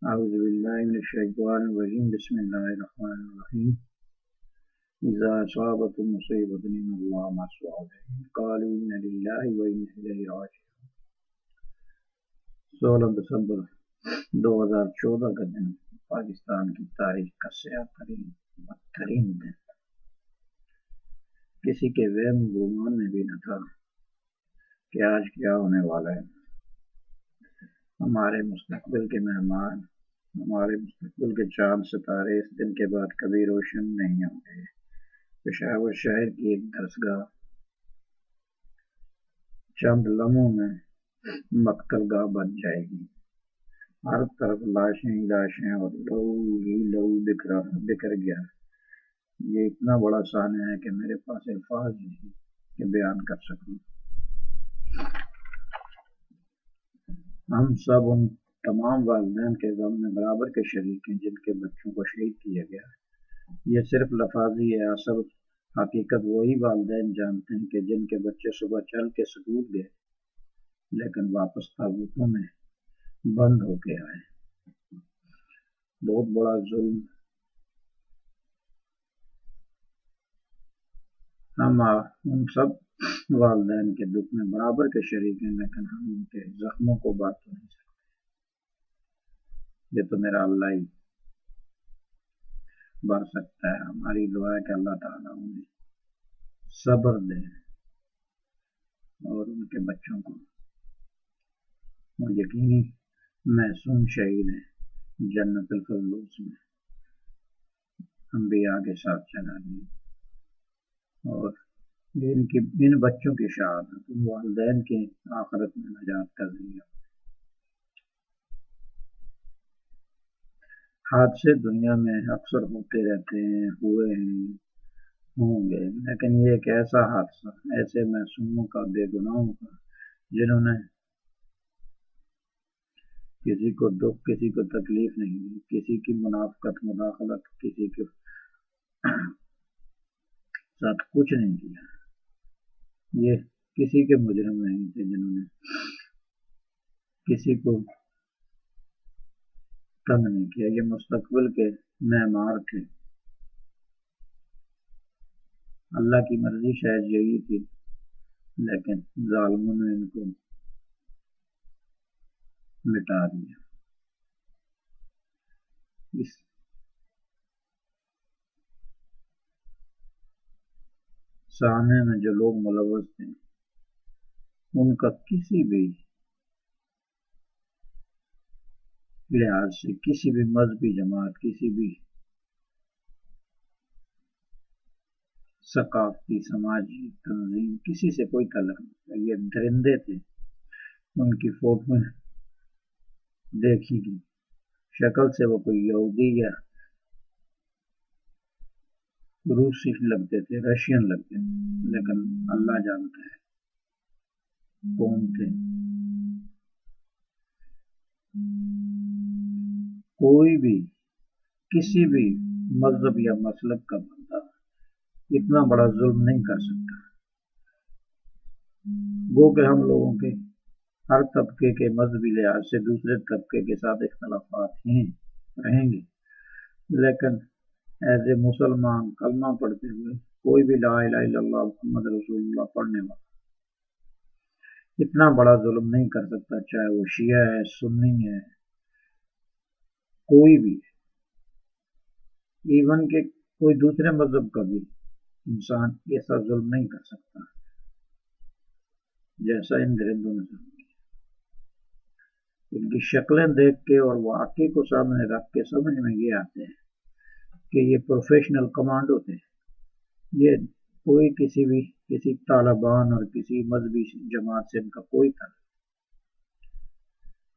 اعوذ باللہ من الشیطان الرجیم بسم اللہ الرحمن الرحیم اذا اصابتهم مصیبۃ من اللہ ما اصابهم قالوا انا للہ وانا الیہ راجعون۔ 16 دسمبر 2014 کا دن پاکستان کی تاریخ کا سیاہ ترین بدترین دن کسی کے وہم گمان میں بھی نہ تھا کہ آج کیا ہونے والا ہے۔ ہمارے مستقبل کے مہمان، ہمارے مستقبل کے چاند ستارے اس دن کے بعد کبھی روشن نہیں ہوں گے۔ پشاور شہر کی ایک درسگاہ چند لمحوں میں مقتل گاہ بن جائے گی۔ ہر طرف لاشیں ہی لاشیں اور لہو ہی لہو بکھر گیا۔ یہ اتنا بڑا سانحہ ہے کہ میرے پاس الفاظ نہیں کہ بیان کر سکوں۔ ہم سب ان تمام والدین کے غم میں برابر کے شریک ہیں جن کے بچوں کو شہید کیا گیا۔ یہ صرف لفاظی ہے، اصل حقیقت وہی والدین جانتے ہیں کہ جن کے بچے صبح چل کے سکول گئے لیکن واپس تابوتوں میں بند ہو کے آئے۔ بہت بڑا ظلم۔ ہم ان سب والدین کے دکھ میں برابر کے شریک ہیں لیکن ہم ان کے زخموں کو بات تو نہیں سکتے۔ یہ تو میرا اللہ ہی بھر سکتا ہے۔ ہماری دعا ہے کہ اللہ تعالیٰ انہیں صبر دے اور ان کے بچوں کو وہ یقینی معصوم شہید ہیں جنت الفردوس میں انبیاء کے ساتھ چلا دیں، اور ان بچوں کی شہادت ان والدین کے آخرت میں نجات کا ذریعہ۔ حادثے دنیا میں اکثر ہوتے رہتے ہیں، ہوئے ہیں، ہوں گے، لیکن یہ ایک ایسا حادثہ ایسے معصوموں کا، بے گناہوں کا، جنہوں نے کسی کو دکھ، کسی کو تکلیف نہیں دی، کسی کی منافقت، مداخلت، کسی کے ساتھ کچھ نہیں کیا۔ یہ کسی کے مجرم نہیں تھے جنہوں نے کسی کو تنگ نہیں کیا۔ یہ مستقبل کے معمار تھے۔ اللہ کی مرضی شاید یہی تھی لیکن ظالموں نے ان کو مٹا دیا۔ اس سانحے میں جو لوگ ملوث تھے ان کا کسی بھی لحاظ سے، کسی بھی مذہبی جماعت، کسی بھی ثقافتی سماجی تنظیم، کسی سے کوئی تعلق نہیں تھا۔ یہ درندے تھے۔ ان کی فوٹو دیکھی گی، شکل سے وہ کوئی یہودی یا روسی لگتے تھے، رشین لگتے تھے، لیکن اللہ جانتا ہے کون تھے۔ کوئی بھی کسی بھی مذہب یا مسلک کا بندہ اتنا بڑا ظلم نہیں کر سکتا۔ گو کہ ہم لوگوں کے ہر طبقے کے مذہبی لحاظ سے دوسرے طبقے کے ساتھ اختلافات ہیں، رہیں گے، لیکن ایز اے مسلمان کلمہ پڑھتے ہوئے کوئی بھی لا الہ الا اللہ محمد رسول اللہ پڑھنے والا اتنا بڑا ظلم نہیں کر سکتا، چاہے وہ شیعہ ہے، سنی ہے، کوئی بھی، ایون کہ کوئی دوسرے مذہب کا بھی انسان ایسا ظلم نہیں کر سکتا جیسا ان درندوں نے ظلم کیا۔ ان کی شکلیں دیکھ کے اور واقعے کو سامنے رکھ کے سمجھ میں یہ آتے ہیں کہ یہ پروفیشنل کمانڈو تھے۔ یہ کوئی کسی طالبان اور کسی مذہبی جماعت سے ان کا کوئی تعلق،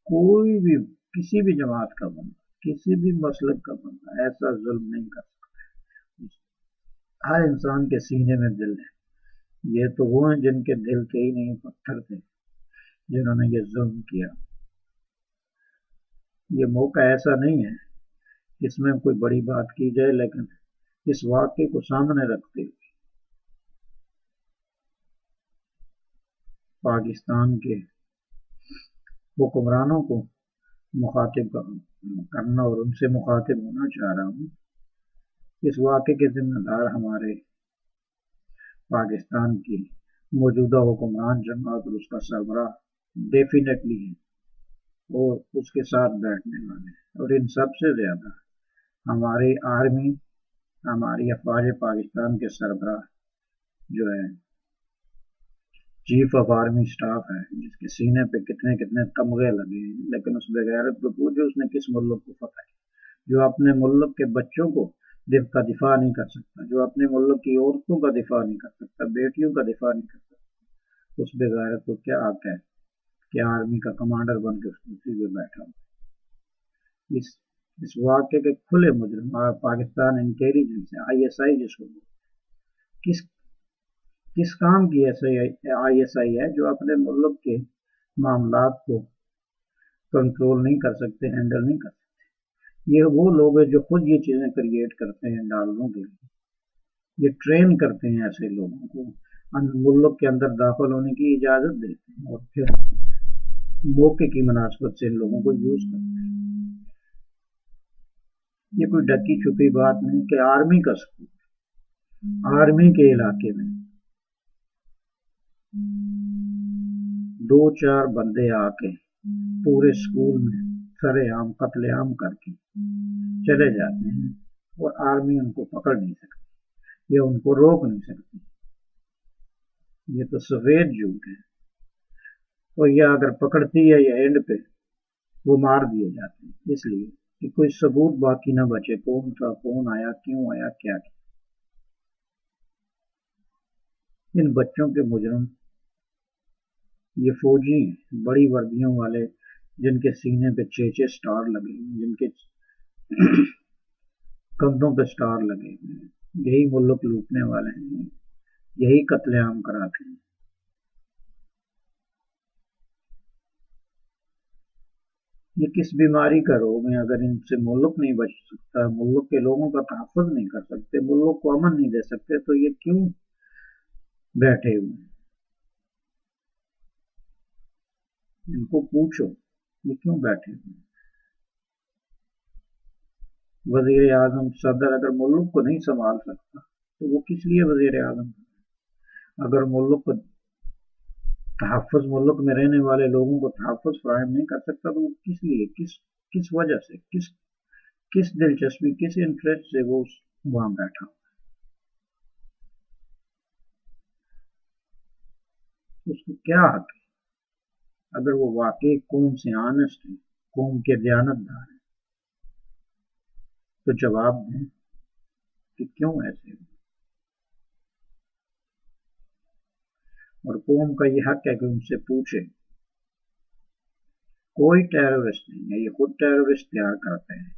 کوئی بھی کسی بھی جماعت کا بندہ، کسی بھی مسلک کا بندہ ایسا ظلم نہیں کر سکتا۔ ہر انسان کے سینے میں دل ہے۔ یہ تو وہ ہیں جن کے دل کے ہی نہیں پتھر تھے جنہوں نے یہ ظلم کیا۔ یہ موقع ایسا نہیں ہے اس میں کوئی بڑی بات کی جائے، لیکن اس واقعے کو سامنے رکھتے ہوئے پاکستان کے حکمرانوں کو مخاطب کروں کرنا اور ان سے مخاطب ہونا چاہ رہا ہوں. اس واقعے کے ذمہ دار ہمارے پاکستان کی موجودہ حکمران جماعت اور اس کا سربراہ ڈیفینیٹلی ہے اور اس کے ساتھ بیٹھنے والے، اور ان سب سے زیادہ ہماری آرمی، ہماری افواج پاکستان کے سربراہ جو ہے چیف آف آرمی اسٹاف ہے، جس کے سینے پہ کتنے کتنے تمغے لگے ہیں، لیکن اس بغیرت کو پوچھو اس نے کس ملک کو فتح کی، جو اپنے ملک کے بچوں کو کا دفاع نہیں کر سکتا، جو اپنے ملک کی عورتوں کا دفاع نہیں کر سکتا، بیٹیوں کا دفاع نہیں کر سکتا، اس بغیرت کو کیا حق ہے کہ آرمی کا کمانڈر بن کے اس کرسی پہ بیٹھا ہو. اس واقعے کے کھلے مجرم پاکستان انٹیلیجنس ہے، آئی ایس آئی جس کو کس کام کی آئی ایس آئی ہے جو اپنے ملک کے معاملات کو کنٹرول نہیں کر سکتے، ہینڈل نہیں کر سکتے. یہ وہ لوگ ہیں جو خود یہ چیزیں کریٹ کرتے ہیں ڈالروں کے لیے، یہ ٹرین کرتے ہیں ایسے لوگوں کو، ملک کے اندر داخل ہونے کی اجازت دیتے ہیں اور پھر موقع کی مناسبت سے ان لوگوں کو یوز کرتے ہیں. یہ کوئی ڈکی چھپی بات نہیں کہ آرمی کا سکول، آرمی کے علاقے میں 2-4 بندے آ کے پورے سکول میں سرے عام قتل عام کر کے چلے جاتے ہیں اور آرمی ان کو پکڑ نہیں سکتی یا ان کو روک نہیں سکتی. یہ تو سفید جھوٹ ہے، اور یہ اگر پکڑتی ہے یا اینڈ پہ وہ مار دیے جاتے ہیں، اس لیے کہ کوئی ثبوت باقی نہ بچے کون تھا، کون آیا، کیوں آیا، کیا کیا. ان بچوں کے مجرم یہ فوجی ہیں، بڑی وردیوں والے، جن کے سینے پہ 6 سٹار لگے ہیں، جن کے کندھوں پہ سٹار لگے ہوئے ہیں، یہی ملک لوٹنے والے ہیں، یہی قتل عام کراتے ہیں. یہ کس بیماری کا روگ ہے؟ اگر ان سے ملک نہیں بچ سکتا، ملک کے لوگوں کا تحفظ نہیں کر سکتے، ملک کو امن نہیں دے سکتے، تو یہ کیوں بیٹھے ہوئے ہیں؟ ان کو پوچھو یہ کیوں بیٹھے ہوئے ہیں. وزیر اعظم، صدر اگر ملک کو نہیں سنبھال سکتا تو وہ کس لیے وزیر اعظم؟ اگر ملک کو تحفظ، ملک میں رہنے والے لوگوں کو تحفظ فراہم نہیں کر سکتا تو وہ کس لیے، کس وجہ سے، کس دلچسپی، کس انٹرسٹ سے وہ وہاں بیٹھا؟ اس کو کیا حق ہے؟ اگر وہ واقعی قوم سے آنسٹ ہے، قوم کے دیانتدار ہیں، تو جواب دیں کہ کیوں ایسے ہو. اور قوم کا یہ حق ہے کہ ان سے پوچھے. کوئی ٹیررسٹ نہیں ہے، یہ خود ٹیررسٹ تیار کرتے ہیں،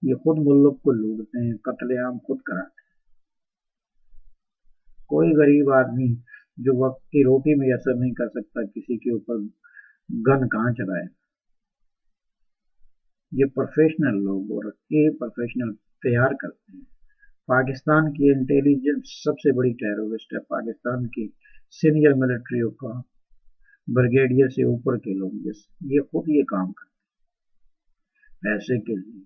یہ خود ملک کو لوٹتے ہیں، قتل عام خود کراتے ہیں. کوئی غریب آدمی جو وقت کی روٹی میسر نہیں کر سکتا کسی کے اوپر گن کہاں چلائے. یہ پروفیشنل لوگ اور یہ پروفیشنل تیار کرتے ہیں. پاکستان کی انٹیلیجنس سب سے بڑی ٹیررسٹ ہے. پاکستان کی سینئر ملٹریوں کا بریگیڈیئر سے اوپر کے لوگ یہ خود یہ کام کرتے ہیں پیسے کے لیے،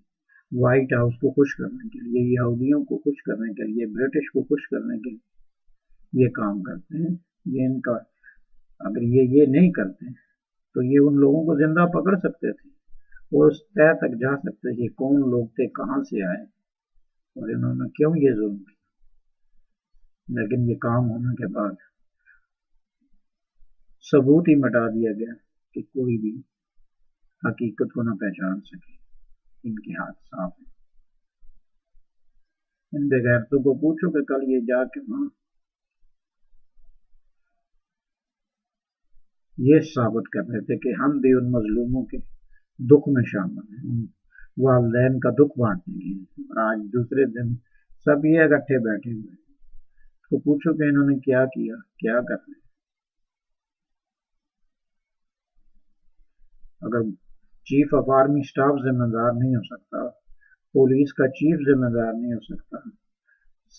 وائٹ ہاؤس کو خوش کرنے کے لیے، یہودیوں کو خوش کرنے کے لیے، برٹش کو خوش کرنے کے لیے یہ کام کرتے ہیں. یہ ان کا اگر یہ نہیں کرتے تو یہ ان لوگوں کو زندہ پکڑ سکتے تھے اور اس طے تک جا سکتے تھے کون لوگ تھے، کہاں سے آئے اور انہوں نے کیوں یہ ظلم کیا. لیکن یہ کام ہونے کے بعد ثبوت ہی مٹا دیا گیا کہ کوئی بھی حقیقت کو نہ پہچان سکے. ان کے ہاتھ صاف ہیں. ان بغیرتوں کو پوچھو کہ کل یہ جا کے وہاں یہ ثابت کر رہے تھے کہ ہم بھی ان مظلوموں کے دکھ میں شامل ہیں، ان والدین کا دکھ بانٹنے کے لیے. اور آج دوسرے دن سب یہ اکٹھے بیٹھے ہوئے ہیں. تو پوچھو کہ انہوں نے کیا کیا، کیا کر رہے ہیں. اگر چیف آف آرمی اسٹاف ذمہ دار نہیں ہو سکتا، پولیس کا چیف ذمہ دار نہیں ہو سکتا،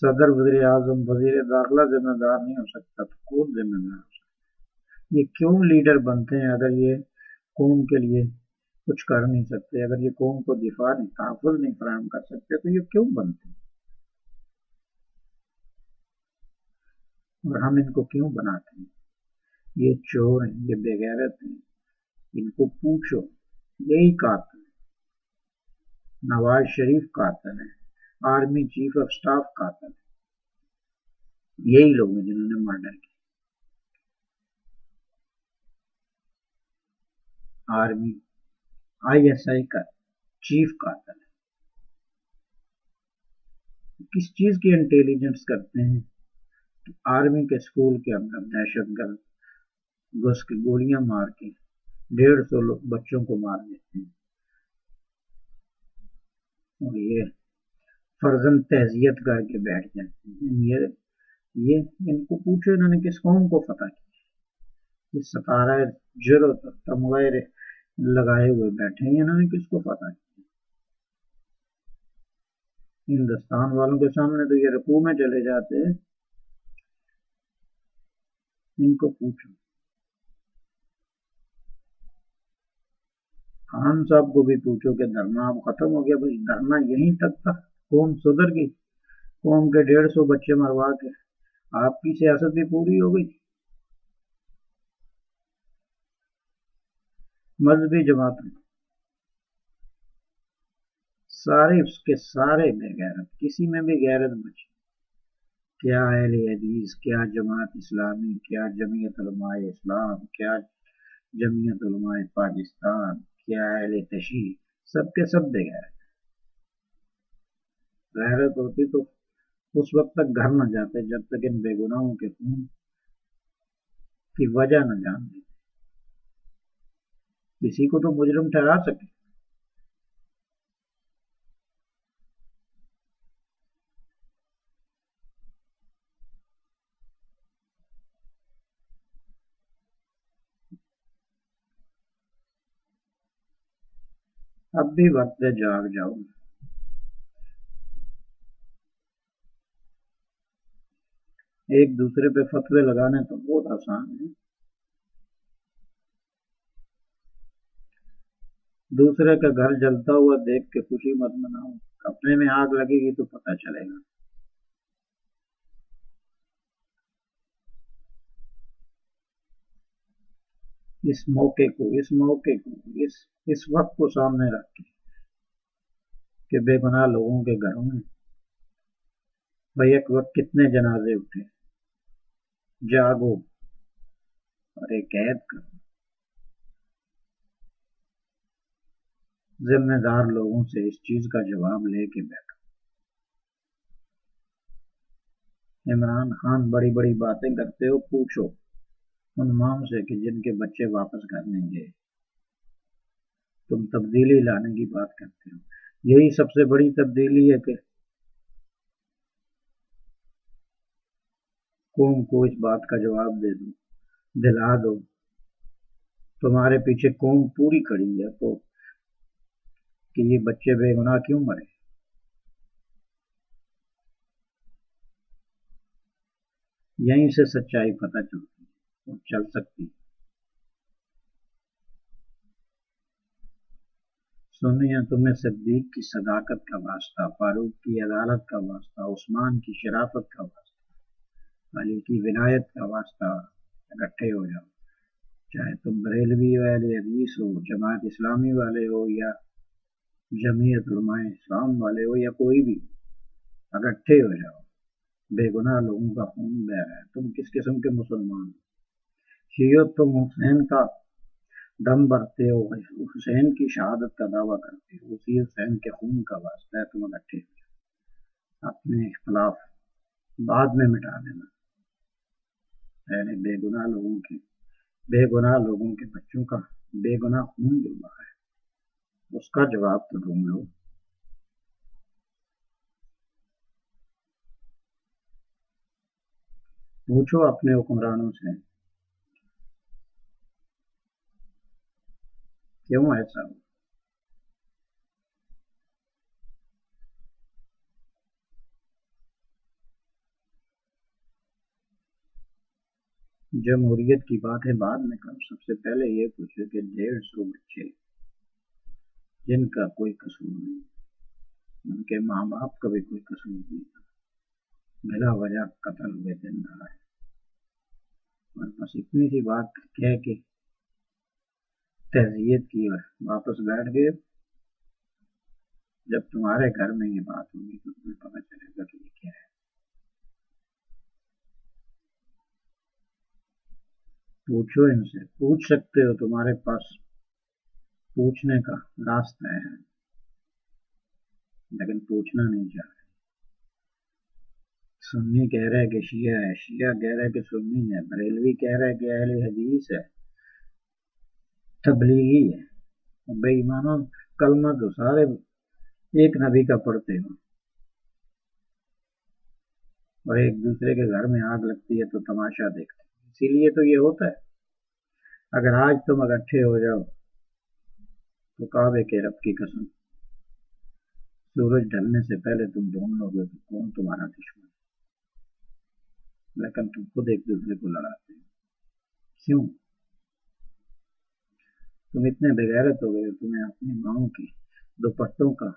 صدر، وزیر اعظم، وزیر داخلہ ذمہ دار نہیں ہو سکتا، تو کون ذمہ دار ہو سکتا؟ یہ کیوں لیڈر بنتے ہیں اگر یہ قوم کے لیے کچھ کر نہیں سکتے، اگر یہ قوم کو دفاع نہیں، تحفظ نہیں فراہم کر سکتے تو یہ کیوں بنتے اور ہم ان کو کیوں بناتے ہیں؟ یہ چور ہیں، یہ بے غیرت ہیں، ان کو پوچھو، یہی قاتل نواز شریف قاتل ہے، آرمی چیف آف سٹاف قاتل ہے، یہی لوگ ہیں جنہوں نے مرڈر کیا۔ آرمی ISI کا چیف قاتل ہے۔ کس چیز کی انٹیلیجنس کرتے ہیں؟ آرمی کے اسکول کے اندر دہشت گرد گھس کے گولیاں مار کے 150 بچوں کو مار دیتے ہیں، اور یہ فرضاً تعزیت کر کے بیٹھ جاتے ہیں۔ یہ ان کو پوچھو انہوں نے کس قوم کو فتح کیا؟ یہ ستارہ جرت اور تمغے لگائے ہوئے بیٹھے ہیں، انہوں نے کس کو فتح کیا؟ ہندوستان والوں کے سامنے تو یہ رکوع میں چلے جاتے ہیں۔ ان کو پوچھو، خان صاحب کو بھی پوچھو کہ دھرنا اب ختم ہو گیا؟ بھائی دھرنا یہیں تک تھا، قوم سدھر گئی، قوم کے 150 بچے مروا کے آپ کی سیاست بھی پوری ہو گئی۔ مذہبی جماعتیں سارے اس کے سارے بے غیرت، کسی میں بھی غیرت بچی؟ کیا اہل حدیث، کیا جماعت اسلامی، کیا جمعیت علماء اسلام، کیا جمعیت علماء پاکستان، کیا اہل تشیع، سب کے سب بے غیرت۔ غیرت ہوتی تو اس وقت تک گھر نہ جاتے جب تک ان بے گناہوں کے خون کی وجہ نہ جان لیتے، کسی کو تو مجرم ٹھہرا سکے۔ اب بھی وقت ہے، جاگ جاؤ۔ ایک دوسرے پہ فتوے لگانے تو بہت آسان ہے، دوسرے کا گھر جلتا ہوا دیکھ کے خوشی مت مناؤ، اپنے میں آگ لگے گی تو پتہ چلے گا۔ اس موقع کو اس وقت کو سامنے رکھ کے کہ بے گناہ لوگوں کے گھروں میں بھائی ایک وقت کتنے جنازے اٹھے، جاگو اور ایک عید کرو، ذمہ دار لوگوں سے اس چیز کا جواب لے کے بیٹھو۔ عمران خان بڑی بڑی باتیں کرتے ہو، پوچھو ان ماؤں سے کہ جن کے بچے واپس گھر نہیں گئے، تم تبدیلی لانے کی بات کرتے ہو، یہی سب سے بڑی تبدیلی ہے کہ قوم کو اس بات کا جواب دے دو، دلا دو، تمہارے پیچھے قوم پوری کھڑی ہے تو کہ یہ بچے بے گناہ کیوں مرے۔ یہیں سے سچائی پتہ چلتی اور چل سکتی۔ سنیا تمہیں صدیق کی صداقت کا واسطہ، فاروق کی عدالت کا واسطہ، عثمان کی شرافت کا واسطہ، علی کی ولایت کا واسطہ، اکٹھے ہو جاؤ، چاہے تم بریلوی اہل حدیث ہو، جماعت اسلامی والے ہو، یا جمعیت علماء اسلام والے ہو، یا کوئی بھی، اکٹھے ہو جاؤ، بے گناہ لوگوں کا خون بہ رہا ہے، تم کس قسم کے مسلمان ہو؟ شیعہ تم حسین کا دم بھرتے ہو، حسین کی شہادت کا دعویٰ کرتے ہو، اسی حسین کے خون کا واسطہ ہے، تم اکٹھے ہو جاؤ، اپنے اختلاف بعد میں مٹا دینا، یعنی بے گناہ لوگوں کے بچوں کا بے گناہ خون جو بہا ہے اس کا جواب تو ڈھونڈ لو۔ پوچھو اپنے حکمرانوں سے کیوں ایسا ہو؟ جمہوریت کی باتیں بعد میں کرو، سب سے پہلے یہ پوچھو کہ 150 بچے جن کا کوئی قصور نہیں، ان کے ماں باپ کا بھی کوئی قصور نہیں تھا، بلا وجہ قتل ہوئے زندہ ہے۔ اور بس اتنی سی بات کہہ کے تعزیت کی اور واپس بیٹھ گئے۔ جب تمہارے گھر میں یہ بات ہوگی تو تمہیں پتہ چلے گا کہ یہ کیا ہے۔ پوچھو ان سے، پوچھ سکتے ہو، تمہارے پاس پوچھنے کا راستہ ہے، لیکن پوچھنا نہیں چاہتے۔ سنی کہہ رہے کہ شیعہ ہے، شیعہ کہہ رہے کہ سنی ہے، بریلوی کہہ رہے کہ اہل حدیث ہے، تبلیغی ہے، بے ایمانوں کلمہ تو سارے ایک نبی کا پڑھتے ہو، اور ایک دوسرے کے گھر میں آگ لگتی ہے تو تماشا دیکھتے ہیں۔ اسی لیے تو یہ ہوتا ہے۔ اگر آج تم اکٹھے ہو جاؤ تو کعبے کے رب کی قسم سورج ڈھلنے سے پہلے تم ڈھونڈ لو گے کہ کون تمہارا دشمن ہے، لیکن تم خود ایک دوسرے کو لڑاتے ہو۔ کیوں؟ تم اتنے بغیرت ہو گئے، تمہیں اپنی ماؤں کی دوپٹوں کا،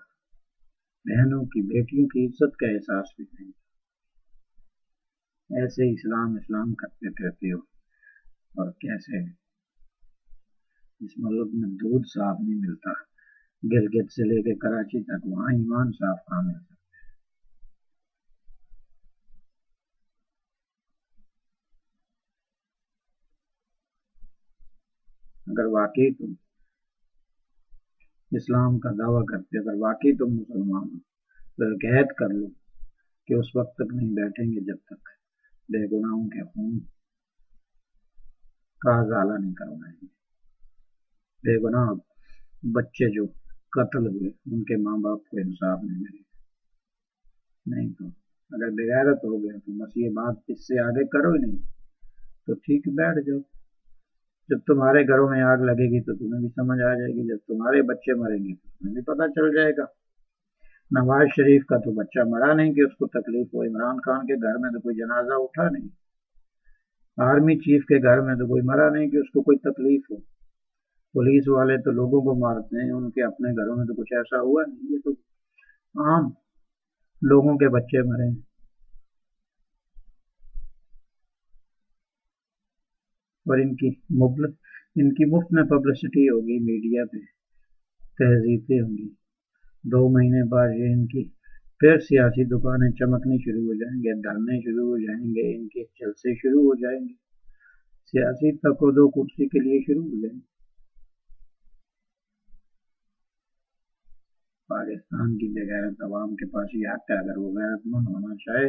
بہنوں کی، بیٹیوں کی عزت کا احساس بھی نہیں۔ ایسے اسلام اسلام کرتے رہتے ہو، اور کیسے اس ملک میں دودھ صاف نہیں ملتا، گلگت سے لے کے کراچی تک، وہاں ایمان صاف کہاں مل سکتا۔ اگر واقعی تم اسلام کا دعویٰ کرتے، اگر واقعی تم مسلمان ہو تو ایک عہد کر لو کہ اس وقت تک نہیں بیٹھیں گے جب تک بے گناہوں کے خون کا ازالہ نہیں کروائیں گے۔ بے گناہ بچے جو قتل ہوئے ان کے ماں باپ کو انصاف نہیں ملے گا۔ نہیں تو اگر بغیرت ہو گیا تو بس یہ بات اس سے آگے کرو ہی نہیں، تو ٹھیک بیٹھ جاؤ۔ جب تمہارے گھروں میں آگ لگے گی تو تمہیں بھی سمجھ آ جائے گی، جب تمہارے بچے مریں گے تو تمہیں بھی پتہ چل جائے گا۔ نواز شریف کا تو بچہ مرا نہیں کہ اس کو تکلیف ہو، عمران خان کے گھر میں تو کوئی جنازہ اٹھا نہیں، آرمی چیف کے گھر میں تو کوئی مرا نہیں کہ اس کو کوئی تکلیف ہو، پولیس والے تو لوگوں کو مارتے ہیں، ان کے اپنے گھروں میں تو کچھ ایسا ہوا نہیں۔ یہ تو عام لوگوں کے بچے مرے ہیں، اور ان کی مفت میں پبلسٹی ہوگی، میڈیا پہ تہذیبیں ہوں گی، 2 مہینے بعد یہ ان کی پھر سیاسی دکانیں چمکنی شروع ہو جائیں گے، دھرنے شروع ہو جائیں گے، ان کے جلسے شروع ہو جائیں گے، سیاسی تک و دو کرسی کے لیے شروع ہو جائیں گے۔ پاکستان کی بغیرت عوام کے پاس یہ حق ہے، اگر وہ غیرت مند ہونا چاہے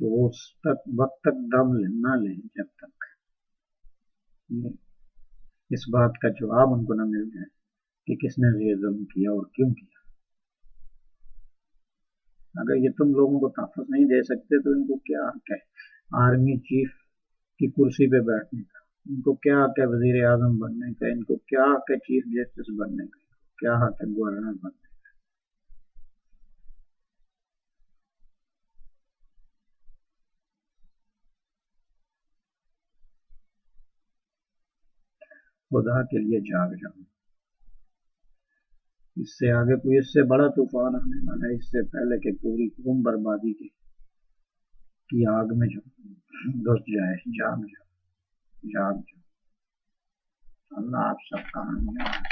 تو وہ اس وقت تک دم نہ لیں جب تک اس بات کا جواب ان کو نہ مل جائے کہ کس نے یہ ظلم کیا اور کیوں کیا۔ اگر یہ تم لوگوں کو تحفظ نہیں دے سکتے تو ان کو کیا حق ہے آرمی چیف کی کرسی پہ بیٹھنے کا، ان کو کیا حق ہے وزیر اعظم بننے کا، ان کو کیا حق ہے چیف جسٹس بننے کا، کیا حق ہے گورنر بننے کا۔ خدا کے لیے جاگ جاؤ، اس سے آگے کوئی اس سے بڑا طوفان آنے والا ہے، اس سے پہلے کہ پوری قوم بربادی کی آگ میں جو گھس جائے۔ جاگ جاؤ، جاگ جاؤ۔ اللہ آپ سب کا حامی ہے۔